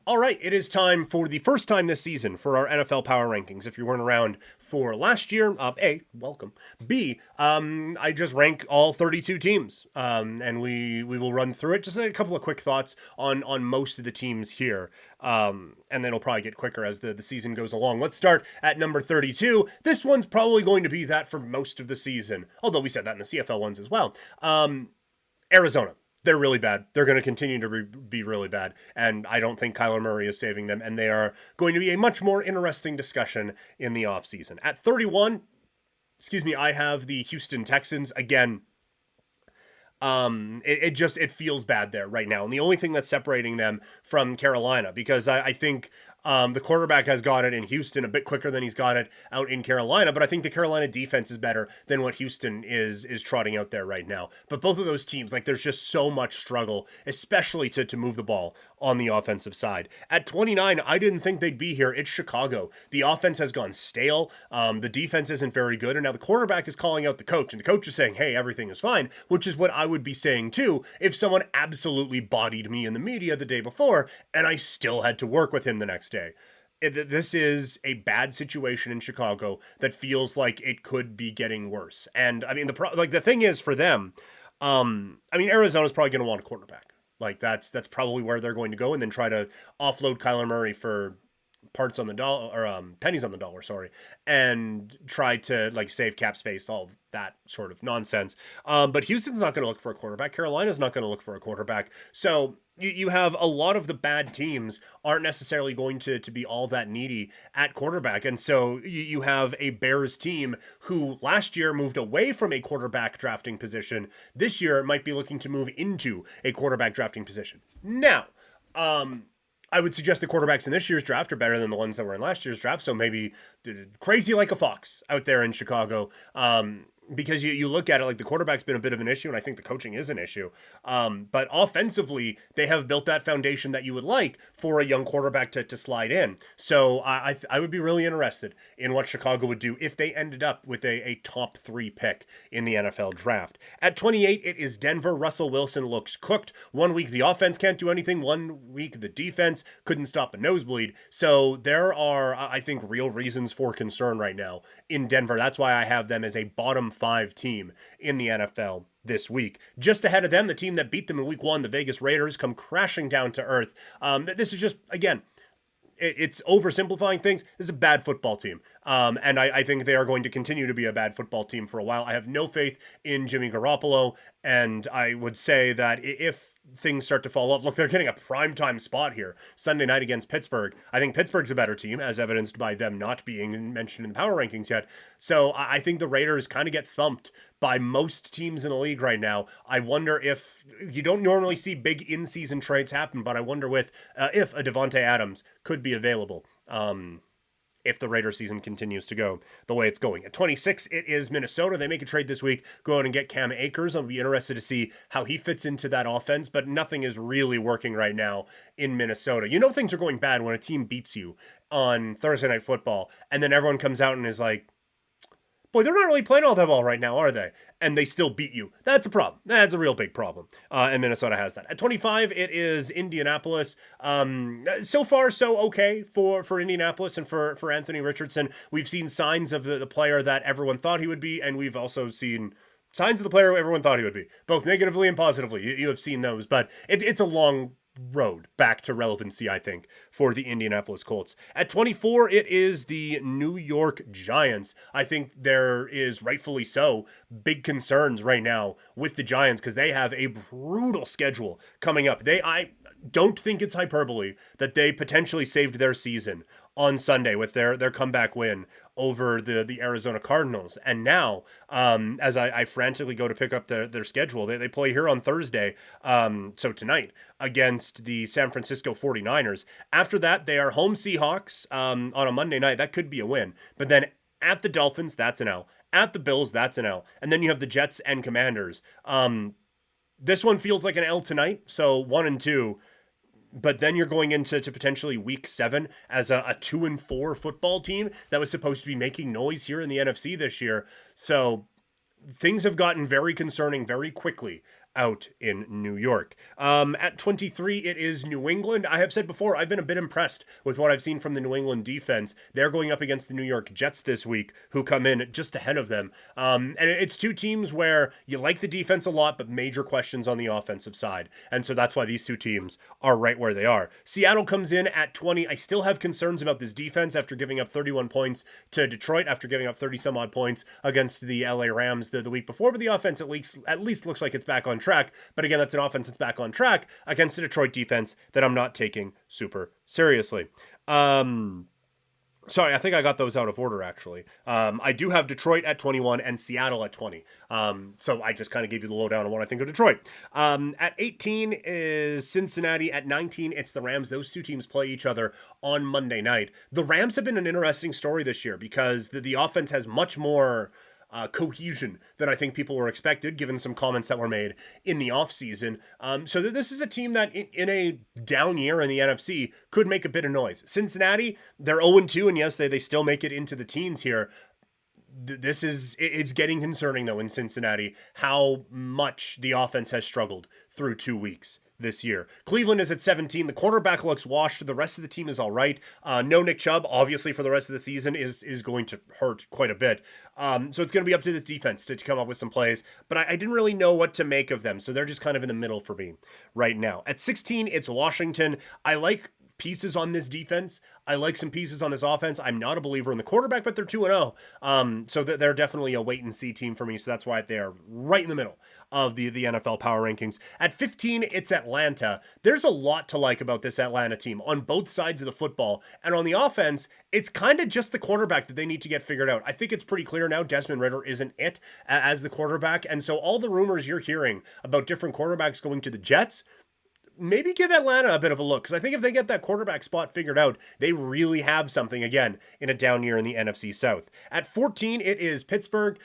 All right, it is time for the first time this season for our NFL Power Rankings. If you weren't around for last year, A, welcome. B, I just rank all 32 teams, and we will run through it. Just a couple of quick thoughts on most of the teams here, and then it'll probably get quicker as the season goes along. Let's start at number 32. This one's probably going to be that for most of the season, although we said that in the CFL ones as well. Arizona. They're really bad. They're going to continue to be really bad. And I don't think Kyler Murray is saving them. And they are going to be a much more interesting discussion in the offseason. At 31, I have the Houston Texans. Again, it feels bad there right now. And the only thing that's separating them from Carolina, because I think the quarterback has got it in Houston a bit quicker than he's got it out in Carolina, but I think the Carolina defense is better than what Houston is trotting out there right now. But both of those teams, like, there's just so much struggle, especially to move the ball on the offensive side. At 29, I didn't think they'd be here. It's Chicago. The offense has gone stale. The defense isn't very good, and now the quarterback is calling out the coach, and the coach is saying, hey, everything is fine, which is what I would be saying too if someone absolutely bodied me in the media the day before, and I still had to work with him the next day. This is a bad situation in Chicago that feels like it could be getting worse. And I mean, the thing is for them, Arizona's probably going to want a quarterback. Like that's probably where they're going to go, and then try to offload Kyler Murray for parts on the dollar, or pennies on the dollar, sorry, and try to like save cap space, all that sort of nonsense. But Houston's not going to look for a quarterback. Carolina's not going to look for a quarterback. So you have a lot of the bad teams aren't necessarily going to be all that needy at quarterback. And so you have a Bears team who last year moved away from a quarterback drafting position. This year might be looking to move into a quarterback drafting position. Now, I would suggest the quarterbacks in this year's draft are better than the ones that were in last year's draft. So maybe crazy like a fox out there in Chicago. Because you look at it, like, the quarterback's been a bit of an issue, and I think the coaching is an issue. But offensively, they have built that foundation that you would like for a young quarterback to slide in. So I would be really interested in what Chicago would do if they ended up with a top 3 pick in the NFL draft. At 28, it is Denver. Russell Wilson looks cooked. 1 week the offense can't do anything. 1 week the defense couldn't stop a nosebleed. So there are, I think, real reasons for concern right now in Denver. That's why I have them as a bottom 5 team in the NFL this week. Just ahead of them, the team that beat them in week 1, the Vegas Raiders, come crashing down to earth. This is just, again, it's oversimplifying things. This is a bad football team. And I think they are going to continue to be a bad football team for a while. I have no faith in Jimmy Garoppolo, and I would say that if things start to fall off, look, they're getting a primetime spot here Sunday night against Pittsburgh. I think Pittsburgh's a better team, as evidenced by them not being mentioned in the power rankings yet. So I think the Raiders kind of get thumped by most teams in the league right now. I wonder if you don't normally see big in-season trades happen, but I wonder if a Devontae Adams could be available. If the Raider season continues to go the way it's going. At 26, it is Minnesota. They make a trade this week, go out and get Cam Akers. I'll be interested to see how he fits into that offense, but nothing is really working right now in Minnesota. You know things are going bad when a team beats you on Thursday Night Football, and then everyone comes out and is like, boy, they're not really playing all that well right now, are they? And they still beat you. That's a problem. That's a real big problem. And Minnesota has that. At 25, it is Indianapolis. So far, so okay for Indianapolis and for Anthony Richardson. We've seen signs of the player that everyone thought he would be, and we've also seen signs of the player everyone thought he would be, both negatively and positively. You have seen those, but it's a long road back to relevancy, I think, for the Indianapolis Colts. At 24, it is the New York Giants. I think there is, rightfully so, big concerns right now with the Giants because they have a brutal schedule coming up. I don't think it's hyperbole that they potentially saved their season on Sunday with their comeback win over the Arizona Cardinals. And now, as I frantically go to pick up their schedule, they play here on Thursday, so tonight, against the San Francisco 49ers. After that, they are home Seahawks on a Monday night. That could be a win. But then at the Dolphins, that's an L. At the Bills, that's an L. And then you have the Jets and Commanders. This one feels like an L tonight, so 1 and 2. But then you're going into potentially week 7 as a 2-4 football team that was supposed to be making noise here in the NFC this year. So things have gotten very concerning very quickly out in New York. At 23, it is New England. I have said before, I've been a bit impressed with what I've seen from the New England defense. They're going up against the New York Jets this week, who come in just ahead of them. And it's two teams where you like the defense a lot, but major questions on the offensive side. And so that's why these two teams are right where they are. Seattle comes in at 20. I still have concerns about this defense after giving up 31 points to Detroit, after giving up 30 some odd points against the LA Rams the week before, but the offense at least looks like it's back on track. But again, that's an offense that's back on track against a Detroit defense that I'm not taking super seriously. Sorry, I think I got those out of order, actually. I do have Detroit at 21 and Seattle at 20. So I just kind of gave you the lowdown on what I think of Detroit. At 18 is Cincinnati. At 19, it's the Rams. Those two teams play each other on Monday night. The Rams have been an interesting story this year because the offense has much more cohesion than I think people were expected, given some comments that were made in the offseason. So this is a team that in a down year in the NFC could make a bit of noise. Cincinnati, they're 0-2, and yes, they still make it into the teens here. It's getting concerning, though, in Cincinnati, how much the offense has struggled through 2 weeks this year. Cleveland is at 17. The quarterback looks washed. The rest of the team is all right. No Nick Chubb, obviously, for the rest of the season is going to hurt quite a bit. So it's going to be up to this defense to come up with some plays. But I didn't really know what to make of them. So they're just kind of in the middle for me right now. At 16, it's Washington. I like pieces on this defense. I like some pieces on this offense. I'm not a believer in the quarterback, but they're 2-0. So they're definitely a wait and see team for me. So that's why they're right in the middle of the NFL power rankings. At 15, it's Atlanta. There's a lot to like about this Atlanta team on both sides of the football. And on the offense, it's kind of just the quarterback that they need to get figured out. I think it's pretty clear now Desmond Ridder isn't it as the quarterback. And so all the rumors you're hearing about different quarterbacks going to the Jets, maybe give Atlanta a bit of a look, because I think if they get that quarterback spot figured out, they really have something again in a down year in the NFC South. At 14, it is Pittsburgh.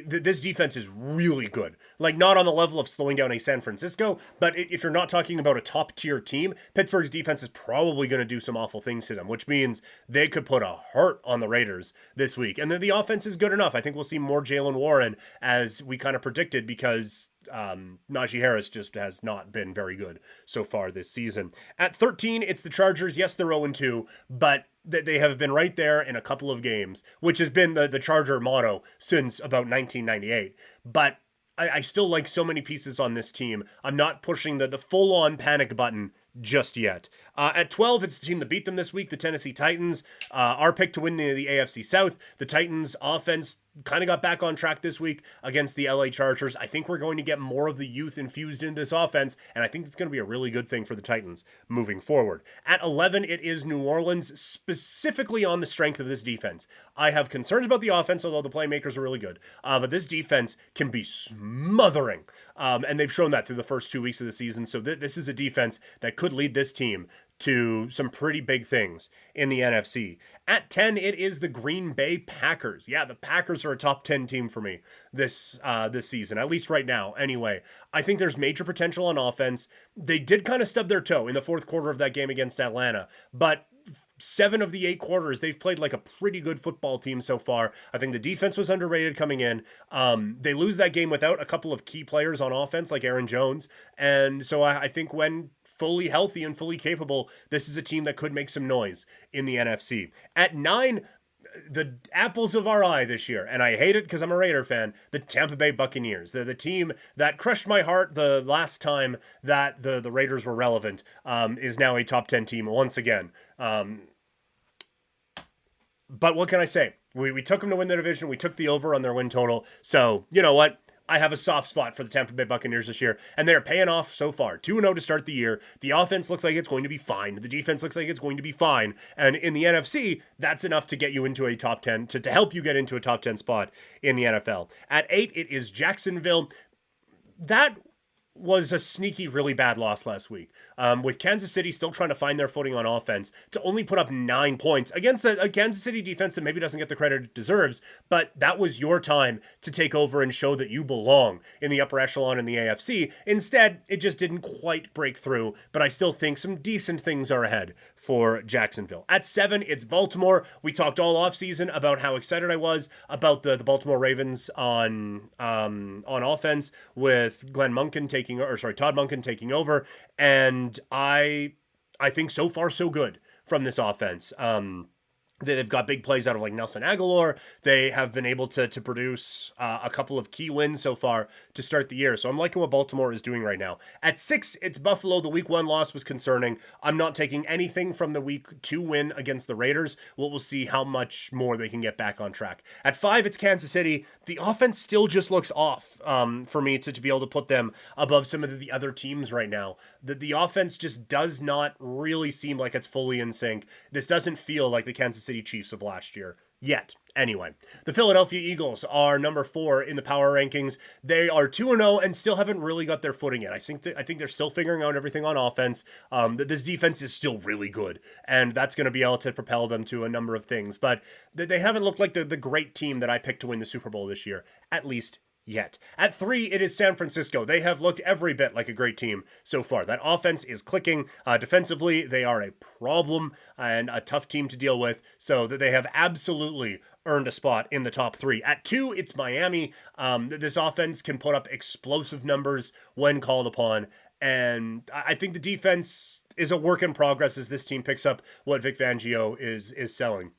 This defense is really good. Like, not on the level of slowing down a San Francisco, but if you're not talking about a top tier team, Pittsburgh's defense is probably going to do some awful things to them, which means they could put a hurt on the Raiders this week. And then the offense is good enough. I think we'll see more Jalen Warren as we kind of predicted, because Najee Harris just has not been very good so far this season. At 13, it's the Chargers. Yes, they're 0-2, but they have been right there in a couple of games, which has been the Charger motto since about 1998. But I still like so many pieces on this team. I'm not pushing the full-on panic button just yet. At 12, it's the team that beat them this week, the Tennessee Titans. Our pick to win the AFC South. The Titans offense kind of got back on track this week against the LA Chargers. I think we're going to get more of the youth infused in this offense, and I think it's going to be a really good thing for the Titans moving forward. At 11, it is New Orleans, specifically on the strength of this defense. I have concerns about the offense, although the playmakers are really good, but this defense can be smothering, and they've shown that through the first 2 weeks of the season. So this is a defense that could lead this team to some pretty big things in the NFC. At 10, it is the Green Bay Packers. Yeah, the Packers are a top 10 team for me this season, at least right now. Anyway, I think there's major potential on offense. They did kind of stub their toe in the fourth quarter of that game against Atlanta, but 7 of the 8 quarters, they've played like a pretty good football team so far. I think the defense was underrated coming in. They lose that game without a couple of key players on offense, like Aaron Jones. And so I think when fully healthy and fully capable, this is a team that could make some noise in the NFC. At 9, the apples of our eye this year, and I hate it because I'm a Raider fan, the Tampa Bay Buccaneers. They're the team that crushed my heart the last time that the Raiders were relevant, is now a top 10 team once again. But what can I say? We took them to win the division. We took the over on their win total. So, you know what? I have a soft spot for the Tampa Bay Buccaneers this year, and they're paying off so far. 2-0 to start the year. The offense looks like it's going to be fine. The defense looks like it's going to be fine. And in the NFC, that's enough to get you into a top 10, to help you get into a top 10 spot in the NFL. At 8, it is Jacksonville. That was a sneaky, really bad loss last week. With Kansas City still trying to find their footing on offense, to only put up 9 points against a Kansas City defense that maybe doesn't get the credit it deserves, but that was your time to take over and show that you belong in the upper echelon in the AFC. Instead, it just didn't quite break through, but I still think some decent things are ahead for Jacksonville. At 7, it's Baltimore. We talked all offseason about how excited I was about the Baltimore Ravens on offense with Todd Monken taking over, and I think so far so good from this offense. They've got big plays out of like Nelson Aguilar. They have been able to produce a couple of key wins so far to start the year. So I'm liking what Baltimore is doing right now. At 6, it's Buffalo. The week 1 loss was concerning. I'm not taking anything from the week 2 win against the Raiders. We'll see how much more they can get back on track. At 5, it's Kansas City. The offense still just looks off for me to be able to put them above some of the other teams right now. The offense just does not really seem like it's fully in sync. This doesn't feel like the Kansas City Chiefs of last year yet. Anyway, the Philadelphia Eagles are number 4 in the power rankings. They are 2-0 and still haven't really got their footing yet. I think they're still figuring out everything on offense. This defense is still really good, and that's going to be able to propel them to a number of things. But they haven't looked like the great team that I picked to win the Super Bowl this year, at least yet. At 3, it is San Francisco. They have looked every bit like a great team so far. That offense is clicking. Defensively, they are a problem and a tough team to deal with, so that they have absolutely earned a spot in the top 3. At 2, it's Miami. This offense can put up explosive numbers when called upon, and I think the defense is a work in progress as this team picks up what Vic Fangio is selling.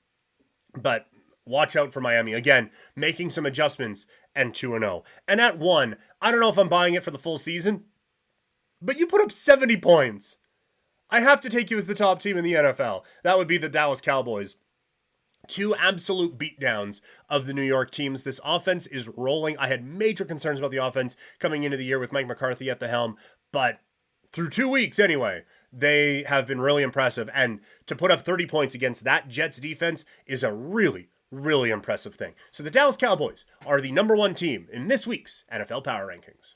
But watch out for Miami. Again, making some adjustments and 2-0. And at 1, I don't know if I'm buying it for the full season, but you put up 70 points. I have to take you as the top team in the NFL. That would be the Dallas Cowboys. 2 absolute beatdowns of the New York teams. This offense is rolling. I had major concerns about the offense coming into the year with Mike McCarthy at the helm, but through 2 weeks anyway, they have been really impressive. And to put up 30 points against that Jets defense is a really impressive thing. So the Dallas Cowboys are the number 1 team in this week's NFL Power Rankings.